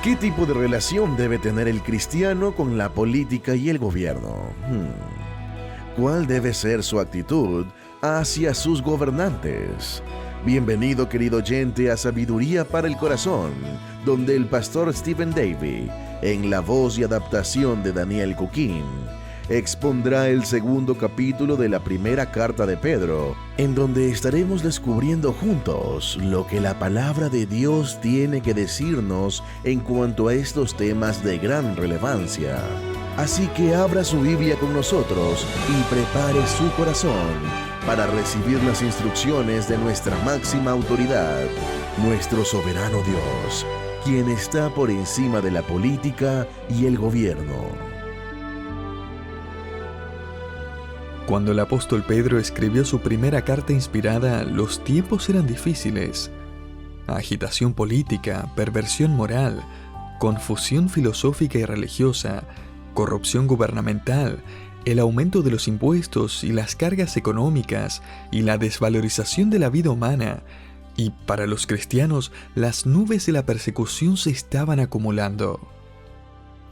¿Qué tipo de relación debe tener el cristiano con la política y el gobierno? ¿Cuál debe ser su actitud hacia sus gobernantes? Bienvenido, querido oyente, a Sabiduría para el Corazón, donde el pastor Stephen Davey, en la voz y adaptación de Daniel Cuquín, expondrá el segundo capítulo de la primera carta de Pedro, en donde estaremos descubriendo juntos lo que la palabra de Dios tiene que decirnos en cuanto a estos temas de gran relevancia. Así que abra su Biblia con nosotros y prepare su corazón para recibir las instrucciones de nuestra máxima autoridad, nuestro soberano Dios, quien está por encima de la política y el gobierno. Cuando el apóstol Pedro escribió su primera carta inspirada, los tiempos eran difíciles. Agitación política, perversión moral, confusión filosófica y religiosa, corrupción gubernamental, el aumento de los impuestos y las cargas económicas y la desvalorización de la vida humana. Y para los cristianos, las nubes de la persecución se estaban acumulando.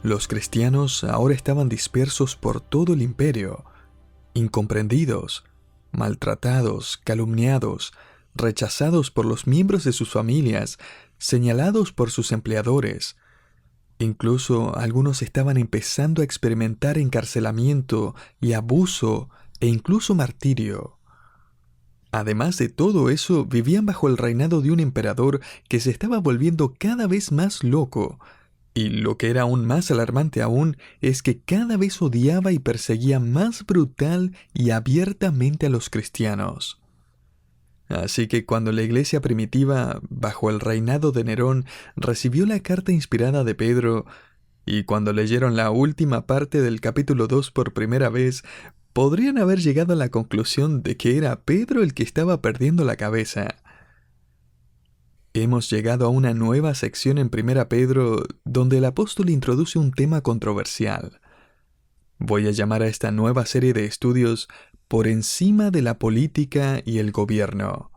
Los cristianos ahora estaban dispersos por todo el imperio, incomprendidos, maltratados, calumniados, rechazados por los miembros de sus familias, señalados por sus empleadores. Incluso algunos estaban empezando a experimentar encarcelamiento y abuso e incluso martirio. Además de todo eso, vivían bajo el reinado de un emperador que se estaba volviendo cada vez más loco. Y lo que era aún más alarmante aún es que cada vez odiaba y perseguía más brutal y abiertamente a los cristianos. Así que cuando la iglesia primitiva, bajo el reinado de Nerón, recibió la carta inspirada de Pedro, y cuando leyeron la última parte del capítulo 2 por primera vez, podrían haber llegado a la conclusión de que era Pedro el que estaba perdiendo la cabeza. Hemos llegado a una nueva sección en 1 Pedro donde el apóstol introduce un tema controversial. Voy a llamar a esta nueva serie de estudios Por encima de la política y el gobierno.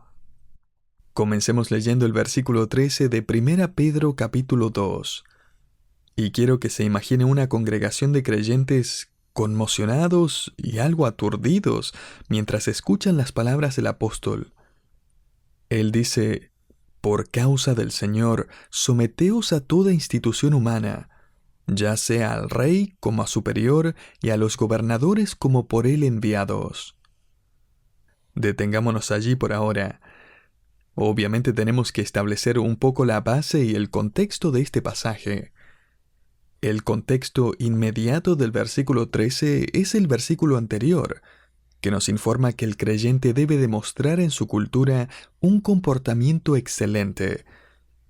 Comencemos leyendo el versículo 13 de 1 Pedro capítulo 2. Y quiero que se imagine una congregación de creyentes conmocionados y algo aturdidos mientras escuchan las palabras del apóstol. Él dice: por causa del Señor, someteos a toda institución humana, ya sea al rey como a superior y a los gobernadores como por él enviados. Detengámonos allí por ahora. Obviamente tenemos que establecer un poco la base y el contexto de este pasaje. El contexto inmediato del versículo 13 es el versículo anterior, que nos informa que el creyente debe demostrar en su cultura un comportamiento excelente,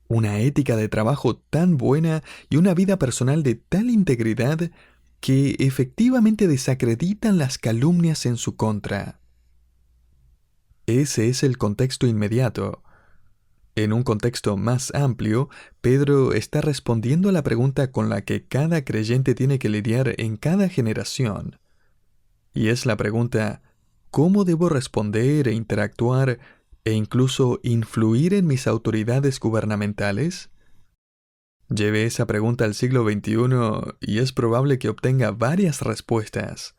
una ética de trabajo tan buena y una vida personal de tal integridad que efectivamente desacreditan las calumnias en su contra. Ese es el contexto inmediato. En un contexto más amplio, Pedro está respondiendo a la pregunta con la que cada creyente tiene que lidiar en cada generación. Y es la pregunta: ¿cómo debo responder e interactuar e incluso influir en mis autoridades gubernamentales? Lleve esa pregunta al siglo XXI y es probable que obtenga varias respuestas.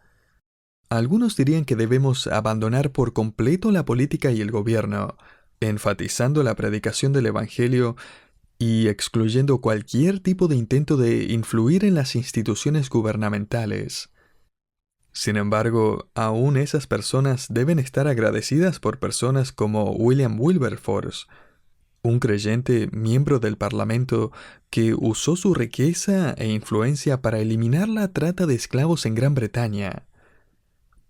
Algunos dirían que debemos abandonar por completo la política y el gobierno, enfatizando la predicación del Evangelio y excluyendo cualquier tipo de intento de influir en las instituciones gubernamentales. Sin embargo, aún esas personas deben estar agradecidas por personas como William Wilberforce, un creyente miembro del Parlamento que usó su riqueza e influencia para eliminar la trata de esclavos en Gran Bretaña.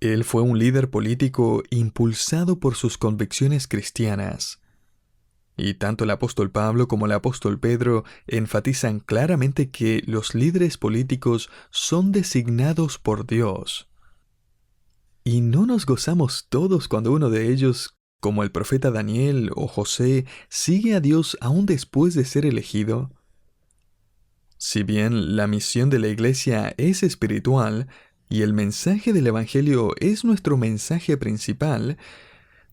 Él fue un líder político impulsado por sus convicciones cristianas. Y tanto el apóstol Pablo como el apóstol Pedro enfatizan claramente que los líderes políticos son designados por Dios. ¿Y no nos gozamos todos cuando uno de ellos, como el profeta Daniel o José, sigue a Dios aún después de ser elegido? Si bien la misión de la iglesia es espiritual y el mensaje del Evangelio es nuestro mensaje principal,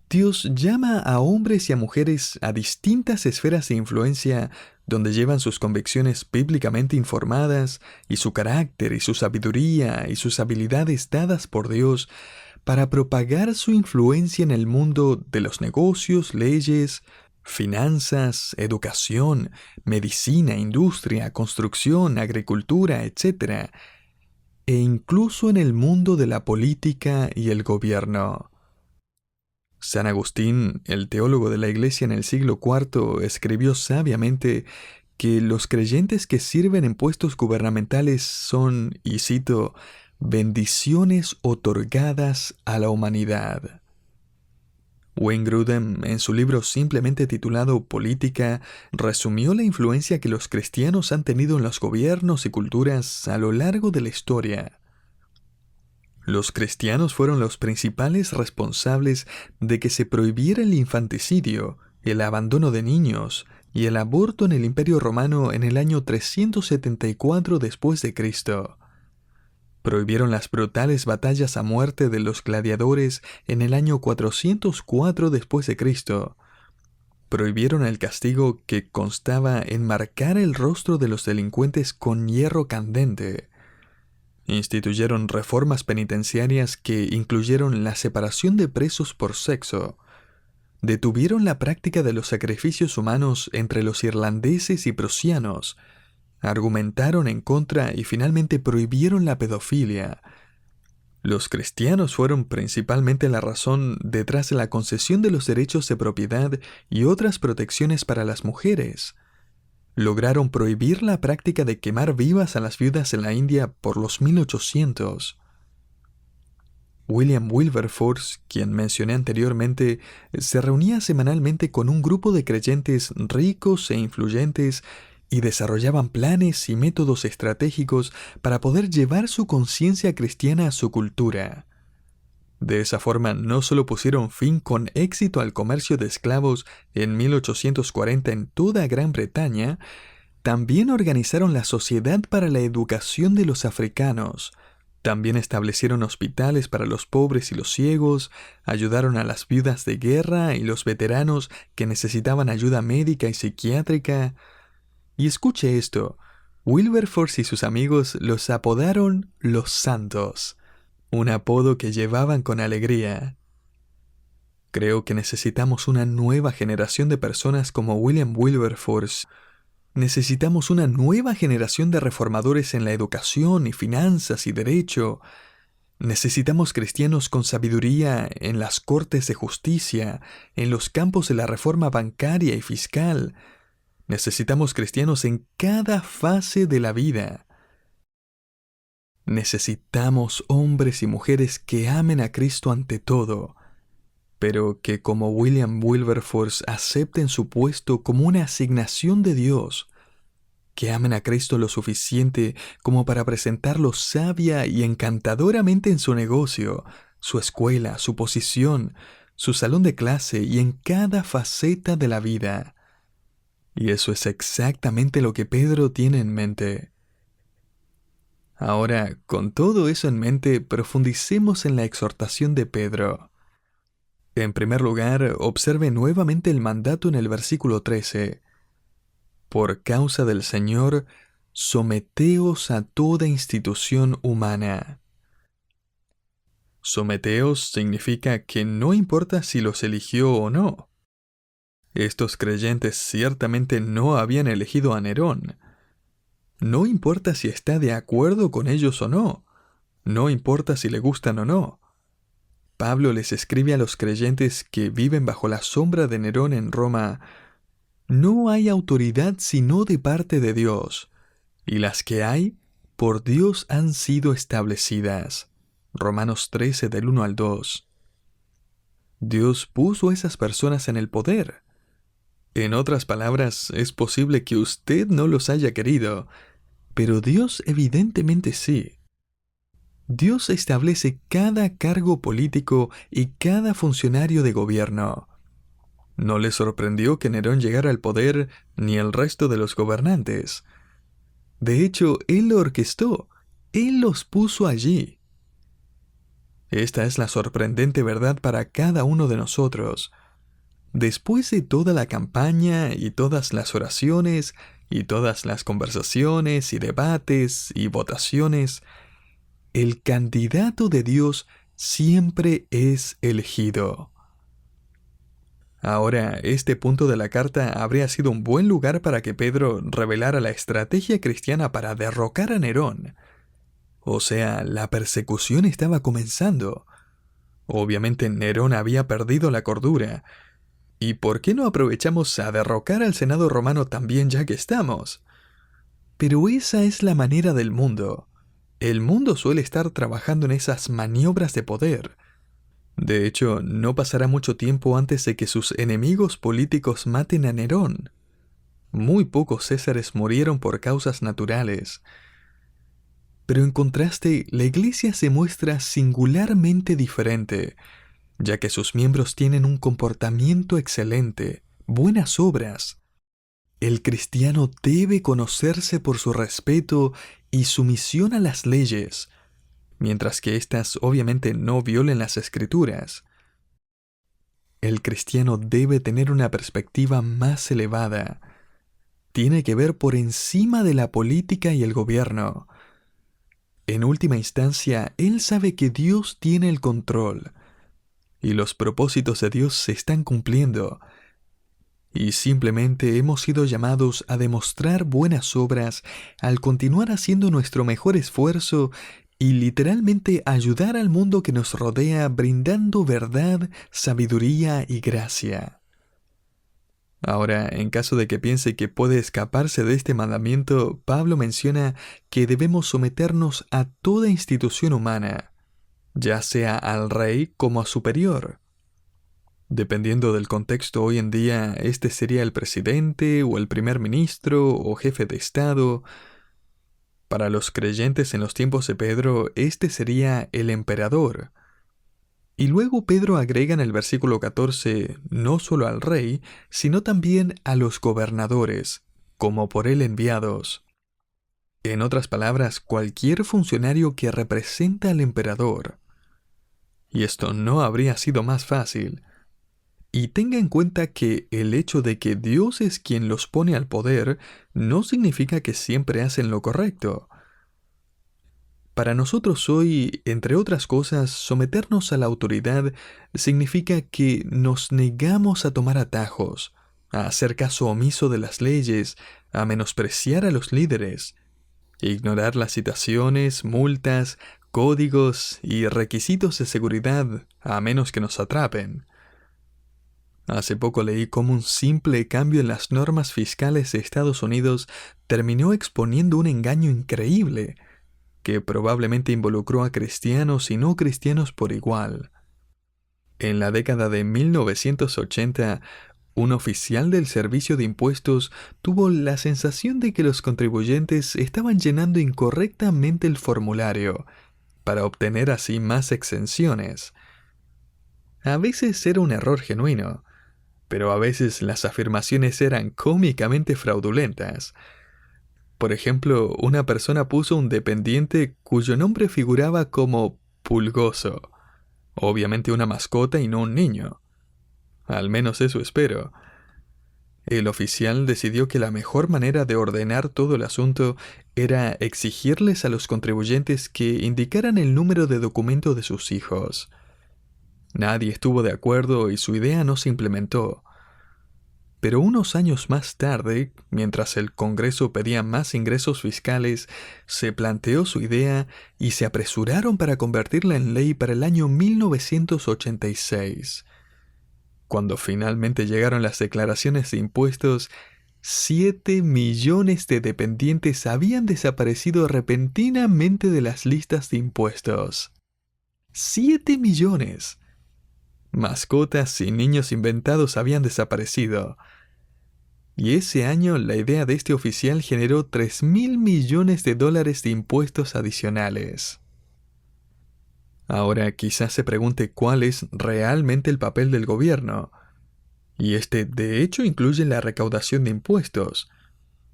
Dios llama a hombres y a mujeres a distintas esferas de influencia donde llevan sus convicciones bíblicamente informadas y su carácter y su sabiduría y sus habilidades dadas por Dios para propagar su influencia en el mundo de los negocios, leyes, finanzas, educación, medicina, industria, construcción, agricultura, etc., e incluso en el mundo de la política y el gobierno. San Agustín, el teólogo de la Iglesia en el siglo IV, escribió sabiamente que los creyentes que sirven en puestos gubernamentales son, y cito, bendiciones otorgadas a la humanidad. Wayne Grudem, en su libro simplemente titulado Política, resumió la influencia que los cristianos han tenido en los gobiernos y culturas a lo largo de la historia. Los cristianos fueron los principales responsables de que se prohibiera el infanticidio, el abandono de niños y el aborto en el Imperio Romano en el año 374 después de Cristo. Prohibieron las brutales batallas a muerte de los gladiadores en el año 404 después de Cristo. Prohibieron el castigo que constaba en marcar el rostro de los delincuentes con hierro candente. Instituyeron reformas penitenciarias que incluyeron la separación de presos por sexo. Detuvieron la práctica de los sacrificios humanos entre los irlandeses y prusianos. Argumentaron en contra y finalmente prohibieron la pedofilia. Los cristianos fueron principalmente la razón detrás de la concesión de los derechos de propiedad y otras protecciones para las mujeres. Lograron prohibir la práctica de quemar vivas a las viudas en la India por los 1800. William Wilberforce, quien mencioné anteriormente, se reunía semanalmente con un grupo de creyentes ricos e influyentes y desarrollaban planes y métodos estratégicos para poder llevar su conciencia cristiana a su cultura. De esa forma no solo pusieron fin con éxito al comercio de esclavos en 1840 en toda Gran Bretaña, también organizaron la Sociedad para la Educación de los Africanos. También establecieron hospitales para los pobres y los ciegos, ayudaron a las viudas de guerra y los veteranos que necesitaban ayuda médica y psiquiátrica. Y escuche esto, Wilberforce y sus amigos los apodaron los Santos, un apodo que llevaban con alegría. Creo que necesitamos una nueva generación de personas como William Wilberforce. Necesitamos una nueva generación de reformadores en la educación y finanzas y derecho. Necesitamos cristianos con sabiduría en las cortes de justicia, en los campos de la reforma bancaria y fiscal. Necesitamos cristianos en cada fase de la vida. Necesitamos hombres y mujeres que amen a Cristo ante todo, pero que como William Wilberforce acepten su puesto como una asignación de Dios, que amen a Cristo lo suficiente como para presentarlo sabia y encantadoramente en su negocio, su escuela, su posición, su salón de clase y en cada faceta de la vida. Y eso es exactamente lo que Pedro tiene en mente. Ahora, con todo eso en mente, profundicemos en la exhortación de Pedro. En primer lugar, observe nuevamente el mandato en el versículo 13. Por causa del Señor, someteos a toda institución humana. Someteos significa que no importa si los eligió o no. Estos creyentes ciertamente no habían elegido a Nerón. No importa si está de acuerdo con ellos o no. No importa si le gustan o no. Pablo les escribe a los creyentes que viven bajo la sombra de Nerón en Roma: no hay autoridad sino de parte de Dios, y las que hay, por Dios han sido establecidas. Romanos 13 del 1 al 2. Dios puso a esas personas en el poder. En otras palabras, es posible que usted no los haya querido, pero Dios evidentemente sí. Dios establece cada cargo político y cada funcionario de gobierno. No le sorprendió que Nerón llegara al poder ni el resto de los gobernantes. De hecho, él lo orquestó, él los puso allí. Esta es la sorprendente verdad para cada uno de nosotros. Después de toda la campaña y todas las oraciones y todas las conversaciones y debates y votaciones, el candidato de Dios siempre es elegido. Ahora, este punto de la carta habría sido un buen lugar para que Pedro revelara la estrategia cristiana para derrocar a Nerón. O sea, la persecución estaba comenzando. Obviamente Nerón había perdido la cordura. ¿Y por qué no aprovechamos a derrocar al Senado romano también ya que estamos? Pero esa es la manera del mundo. El mundo suele estar trabajando en esas maniobras de poder. De hecho, no pasará mucho tiempo antes de que sus enemigos políticos maten a Nerón. Muy pocos Césares murieron por causas naturales. Pero en contraste, la Iglesia se muestra singularmente diferente, ya que sus miembros tienen un comportamiento excelente, buenas obras. El cristiano debe conocerse por su respeto y sumisión a las leyes, mientras que éstas obviamente no violen las Escrituras. El cristiano debe tener una perspectiva más elevada. Tiene que ver por encima de la política y el gobierno. En última instancia, él sabe que Dios tiene el control, y los propósitos de Dios se están cumpliendo, y simplemente hemos sido llamados a demostrar buenas obras al continuar haciendo nuestro mejor esfuerzo y literalmente ayudar al mundo que nos rodea brindando verdad, sabiduría y gracia. Ahora, en caso de que piense que puede escaparse de este mandamiento, Pablo menciona que debemos someternos a toda institución humana, ya sea al rey como a superior. Dependiendo del contexto hoy en día, este sería el presidente o el primer ministro o jefe de Estado. Para los creyentes en los tiempos de Pedro, este sería el emperador. Y luego Pedro agrega en el versículo 14 no solo al rey, sino también a los gobernadores, como por él enviados. En otras palabras, cualquier funcionario que representa al emperador. Y esto no habría sido más fácil. Y tenga en cuenta que el hecho de que Dios es quien los pone al poder no significa que siempre hacen lo correcto. Para nosotros hoy, entre otras cosas, someternos a la autoridad significa que nos negamos a tomar atajos, a hacer caso omiso de las leyes, a menospreciar a los líderes, ignorar las citaciones, multas, códigos y requisitos de seguridad a menos que nos atrapen. Hace poco leí cómo un simple cambio en las normas fiscales de Estados Unidos terminó exponiendo un engaño increíble, que probablemente involucró a cristianos y no cristianos por igual. En la década de 1980, un oficial del Servicio de Impuestos tuvo la sensación de que los contribuyentes estaban llenando incorrectamente el formulario, para obtener así más exenciones. A veces era un error genuino, pero a veces las afirmaciones eran cómicamente fraudulentas. Por ejemplo, una persona puso un dependiente cuyo nombre figuraba como Pulgoso, obviamente una mascota y no un niño. Al menos eso espero. El oficial decidió que la mejor manera de ordenar todo el asunto era exigirles a los contribuyentes que indicaran el número de documento de sus hijos. Nadie estuvo de acuerdo y su idea no se implementó. Pero unos años más tarde, mientras el Congreso pedía más ingresos fiscales, se planteó su idea y se apresuraron para convertirla en ley para el año 1986. Cuando finalmente llegaron las declaraciones de impuestos, 7 millones de dependientes habían desaparecido repentinamente de las listas de impuestos. ¡7 millones! Mascotas y niños inventados habían desaparecido. Y ese año la idea de este oficial generó $3,000 millones de impuestos adicionales. Ahora quizás se pregunte cuál es realmente el papel del gobierno. Y este de hecho incluye la recaudación de impuestos.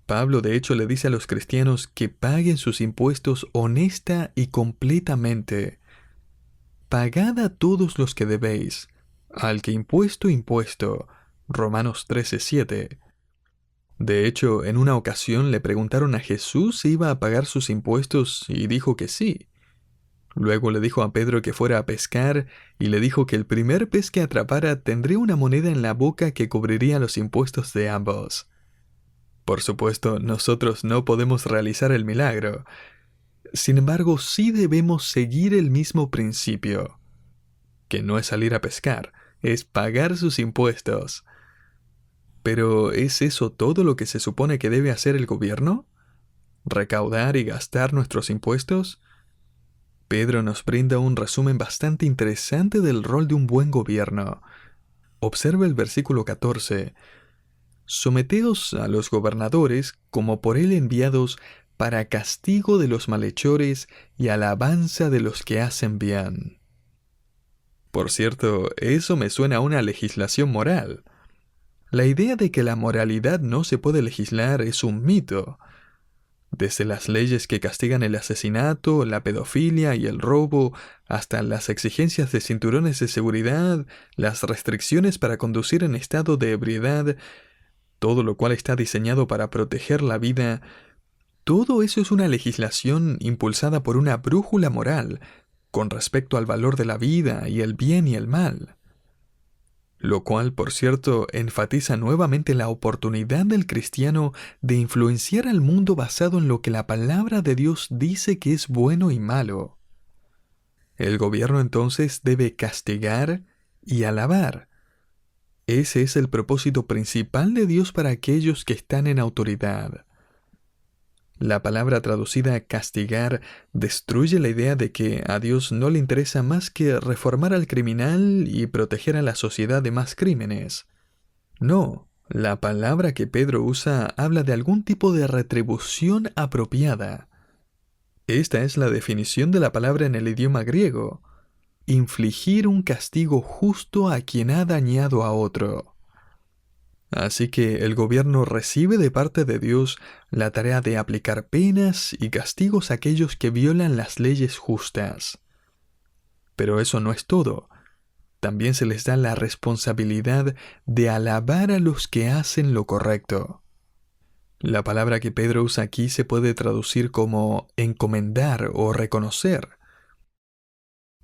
Pablo de hecho le dice a los cristianos que paguen sus impuestos honesta y completamente. Pagad a todos los que debéis, al que impuesto, impuesto, Romanos 13:7. De hecho, en una ocasión le preguntaron a Jesús si iba a pagar sus impuestos y dijo que sí. Luego le dijo a Pedro que fuera a pescar y le dijo que el primer pez que atrapara tendría una moneda en la boca que cubriría los impuestos de ambos. Por supuesto, nosotros no podemos realizar el milagro. Sin embargo, sí debemos seguir el mismo principio, que no es salir a pescar, es pagar sus impuestos. Pero, ¿es eso todo lo que se supone que debe hacer el gobierno? ¿Recaudar y gastar nuestros impuestos? Pedro nos brinda un resumen bastante interesante del rol de un buen gobierno. Observa el versículo 14. Someteos a los gobernadores como por él enviados para castigo de los malhechores y alabanza de los que hacen bien. Por cierto, eso me suena a una legislación moral. La idea de que la moralidad no se puede legislar es un mito. Desde las leyes que castigan el asesinato, la pedofilia y el robo, hasta las exigencias de cinturones de seguridad, las restricciones para conducir en estado de ebriedad, todo lo cual está diseñado para proteger la vida, todo eso es una legislación impulsada por una brújula moral con respecto al valor de la vida y el bien y el mal. Lo cual, por cierto, enfatiza nuevamente la oportunidad del cristiano de influenciar al mundo basado en lo que la palabra de Dios dice que es bueno y malo. El gobierno entonces debe castigar y alabar. Ese es el propósito principal de Dios para aquellos que están en autoridad. La palabra traducida castigar destruye la idea de que a Dios no le interesa más que reformar al criminal y proteger a la sociedad de más crímenes. No, la palabra que Pedro usa habla de algún tipo de retribución apropiada. Esta es la definición de la palabra en el idioma griego: infligir un castigo justo a quien ha dañado a otro. Así que el gobierno recibe de parte de Dios la tarea de aplicar penas y castigos a aquellos que violan las leyes justas. Pero eso no es todo. También se les da la responsabilidad de alabar a los que hacen lo correcto. La palabra que Pedro usa aquí se puede traducir como encomendar o reconocer.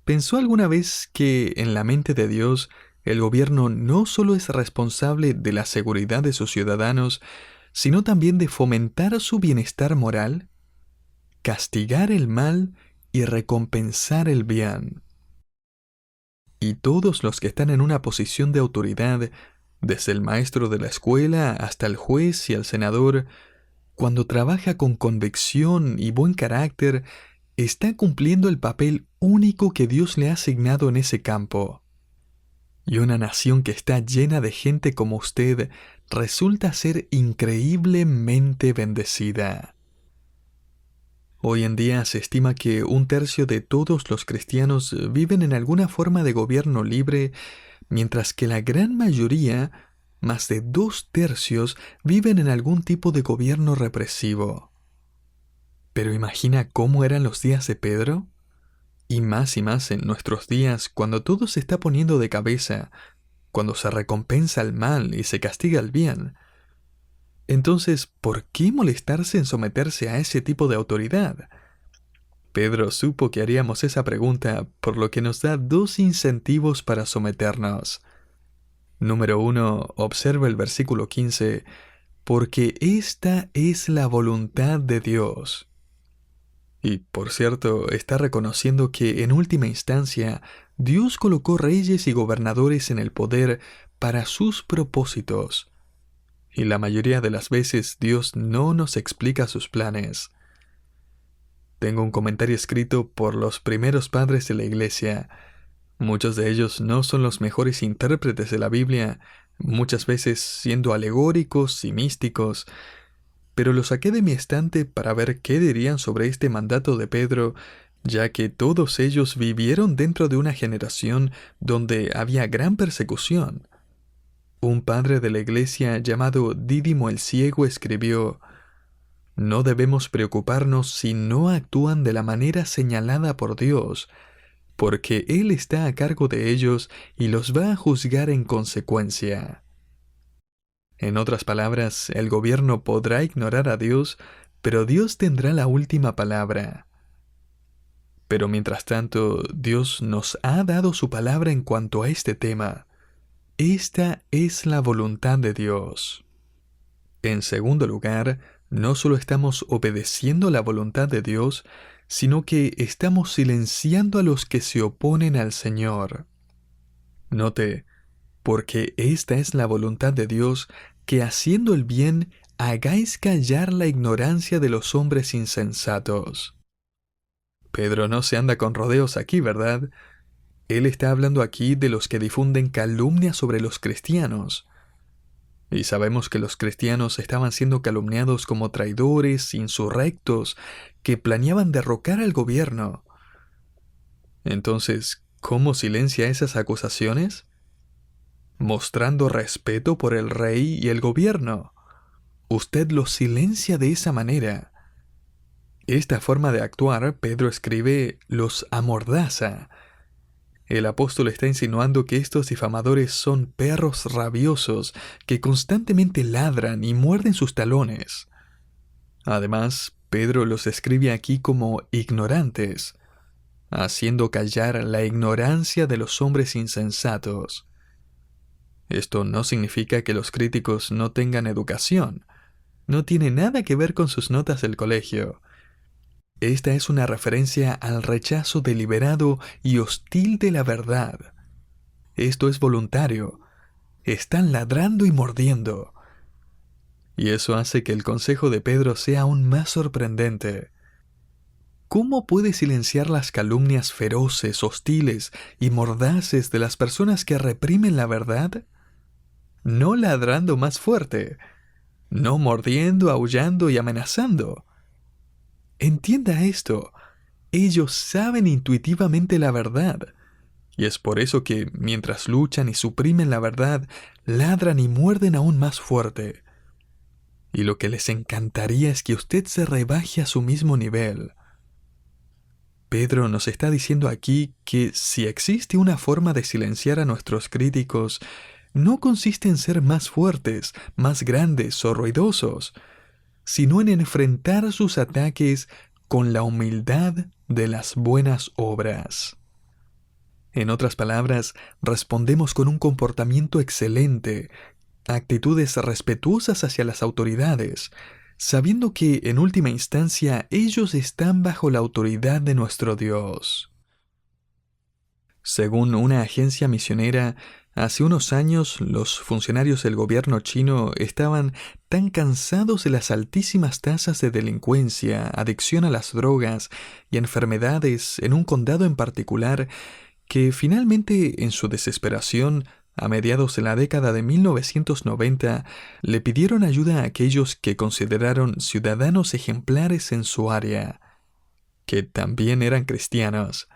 ¿Pensó alguna vez que en la mente de Dios el gobierno no solo es responsable de la seguridad de sus ciudadanos, sino también de fomentar su bienestar moral, castigar el mal y recompensar el bien? Y todos los que están en una posición de autoridad, desde el maestro de la escuela hasta el juez y el senador, cuando trabaja con convicción y buen carácter, está cumpliendo el papel único que Dios le ha asignado en ese campo. Y una nación que está llena de gente como usted resulta ser increíblemente bendecida. Hoy en día se estima que 1/3 de todos los cristianos viven en alguna forma de gobierno libre, mientras que la gran mayoría, más de 2/3, viven en algún tipo de gobierno represivo. Pero imagina cómo eran los días de Pedro. Y más en nuestros días, cuando todo se está poniendo de cabeza, cuando se recompensa el mal y se castiga el bien. Entonces, ¿por qué molestarse en someterse a ese tipo de autoridad? Pedro supo que haríamos esa pregunta, por lo que nos da 2 incentivos para someternos. Número 1, observa el versículo 15, porque esta es la voluntad de Dios. Y, por cierto, está reconociendo que, en última instancia, Dios colocó reyes y gobernadores en el poder para sus propósitos. Y la mayoría de las veces Dios no nos explica sus planes. Tengo un comentario escrito por los primeros padres de la Iglesia. Muchos de ellos no son los mejores intérpretes de la Biblia, muchas veces siendo alegóricos y místicos, pero lo saqué de mi estante para ver qué dirían sobre este mandato de Pedro, ya que todos ellos vivieron dentro de una generación donde había gran persecución. Un padre de la iglesia llamado Dídimo el Ciego escribió: «No debemos preocuparnos si no actúan de la manera señalada por Dios, porque Él está a cargo de ellos y los va a juzgar en consecuencia». En otras palabras, el gobierno podrá ignorar a Dios, pero Dios tendrá la última palabra. Pero mientras tanto, Dios nos ha dado su palabra en cuanto a este tema. Esta es la voluntad de Dios. En segundo lugar, no solo estamos obedeciendo la voluntad de Dios, sino que estamos silenciando a los que se oponen al Señor. Note, porque esta es la voluntad de Dios, que haciendo el bien hagáis callar la ignorancia de los hombres insensatos. Pedro no se anda con rodeos aquí, ¿verdad? Él está hablando aquí de los que difunden calumnias sobre los cristianos. Y sabemos que los cristianos estaban siendo calumniados como traidores, insurrectos, que planeaban derrocar al gobierno. Entonces, ¿cómo silencia esas acusaciones? Mostrando respeto por el rey y el gobierno. Usted los silencia de esa manera. Esta forma de actuar, Pedro escribe, los amordaza. El apóstol está insinuando que estos difamadores son perros rabiosos que constantemente ladran y muerden sus talones. Además, Pedro los escribe aquí como ignorantes, haciendo callar la ignorancia de los hombres insensatos. Esto no significa que los críticos no tengan educación. No tiene nada que ver con sus notas del colegio. Esta es una referencia al rechazo deliberado y hostil de la verdad. Esto es voluntario. Están ladrando y mordiendo. Y eso hace que el consejo de Pedro sea aún más sorprendente. ¿Cómo puede silenciar las calumnias feroces, hostiles y mordaces de las personas que reprimen la verdad? No ladrando más fuerte, no mordiendo, aullando y amenazando. Entienda esto, ellos saben intuitivamente la verdad, y es por eso que, mientras luchan y suprimen la verdad, ladran y muerden aún más fuerte. Y lo que les encantaría es que usted se rebaje a su mismo nivel. Pedro nos está diciendo aquí que si existe una forma de silenciar a nuestros críticos, no consiste en ser más fuertes, más grandes o ruidosos, sino en enfrentar sus ataques con la humildad de las buenas obras. En otras palabras, respondemos con un comportamiento excelente, actitudes respetuosas hacia las autoridades, sabiendo que, en última instancia, ellos están bajo la autoridad de nuestro Dios. Según una agencia misionera, hace unos años los funcionarios del gobierno chino estaban tan cansados de las altísimas tasas de delincuencia, adicción a las drogas y enfermedades en un condado en particular, que finalmente, en su desesperación, a mediados de la década de 1990, le pidieron ayuda a aquellos que consideraron ciudadanos ejemplares en su área, que también eran cristianos.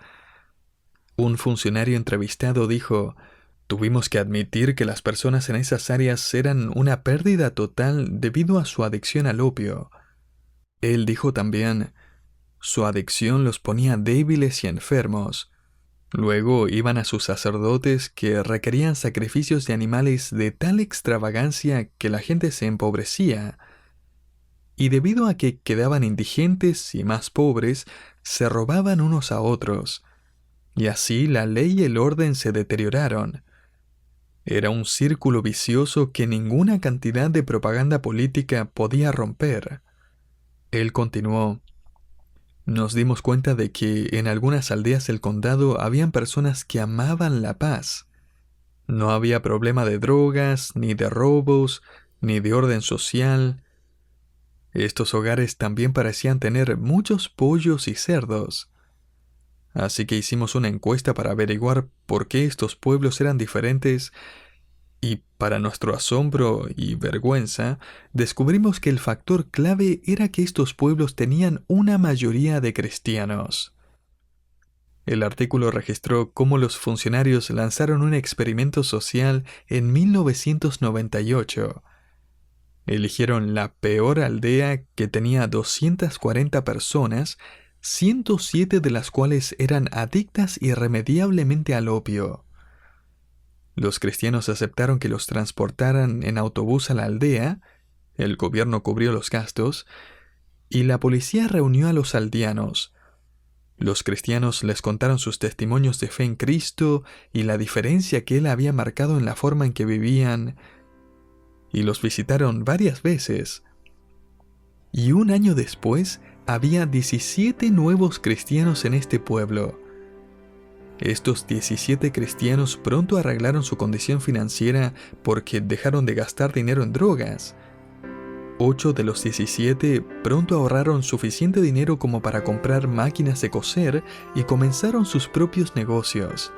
Un funcionario entrevistado dijo: "Tuvimos que admitir que las personas en esas áreas eran una pérdida total debido a su adicción al opio". Él dijo también: "Su adicción los ponía débiles y enfermos. Luego iban a sus sacerdotes que requerían sacrificios de animales de tal extravagancia que la gente se empobrecía. Y debido a que quedaban indigentes y más pobres, se robaban unos a otros. Y así la ley y el orden se deterioraron. Era un círculo vicioso que ninguna cantidad de propaganda política podía romper". Él continuó: "Nos dimos cuenta de que en algunas aldeas del condado habían personas que amaban la paz. No había problema de drogas, ni de robos, ni de orden social. Estos hogares también parecían tener muchos pollos y cerdos. Así que hicimos una encuesta para averiguar por qué estos pueblos eran diferentes y, para nuestro asombro y vergüenza, descubrimos que el factor clave era que estos pueblos tenían una mayoría de cristianos". El artículo registró cómo los funcionarios lanzaron un experimento social en 1998. Eligieron la peor aldea, que tenía 240 personas, 107 de las cuales eran adictas irremediablemente al opio. Los cristianos aceptaron que los transportaran en autobús a la aldea, el gobierno cubrió los gastos, y la policía reunió a los aldeanos. Los cristianos les contaron sus testimonios de fe en Cristo y la diferencia que Él había marcado en la forma en que vivían, y los visitaron varias veces. Y un año después, había 17 nuevos cristianos en este pueblo. Estos 17 cristianos pronto arreglaron su condición financiera porque dejaron de gastar dinero en drogas. 8 de los 17 pronto ahorraron suficiente dinero como para comprar máquinas de coser y comenzaron sus propios negocios.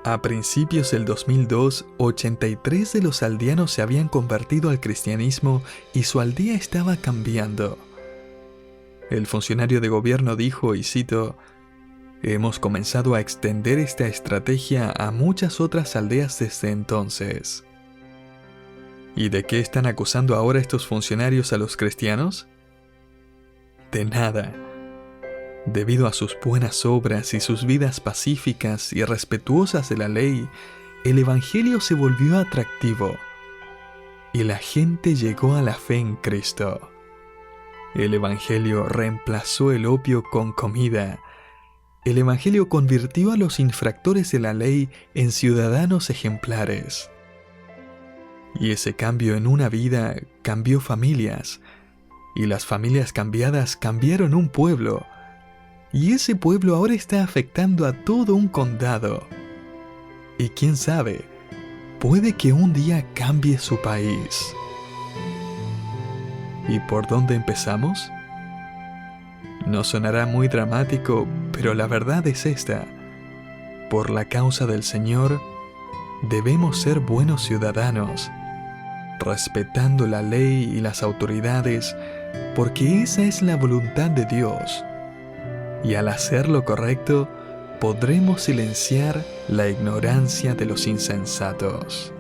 A principios del 2002, 83 de los aldeanos se habían convertido al cristianismo y su aldea estaba cambiando. El funcionario de gobierno dijo, y cito, «Hemos comenzado a extender esta estrategia a muchas otras aldeas desde entonces». ¿Y de qué están acusando ahora estos funcionarios a los cristianos? De nada. Debido a sus buenas obras y sus vidas pacíficas y respetuosas de la ley, el Evangelio se volvió atractivo y la gente llegó a la fe en Cristo. El Evangelio reemplazó el opio con comida. El Evangelio convirtió a los infractores de la ley en ciudadanos ejemplares. Y ese cambio en una vida cambió familias, y las familias cambiadas cambiaron un pueblo, y ese pueblo ahora está afectando a todo un condado. Y quién sabe, puede que un día cambie su país. ¿Y por dónde empezamos? No sonará muy dramático, pero la verdad es esta. Por la causa del Señor, debemos ser buenos ciudadanos, respetando la ley y las autoridades, porque esa es la voluntad de Dios. Y al hacer lo correcto, podremos silenciar la ignorancia de los insensatos.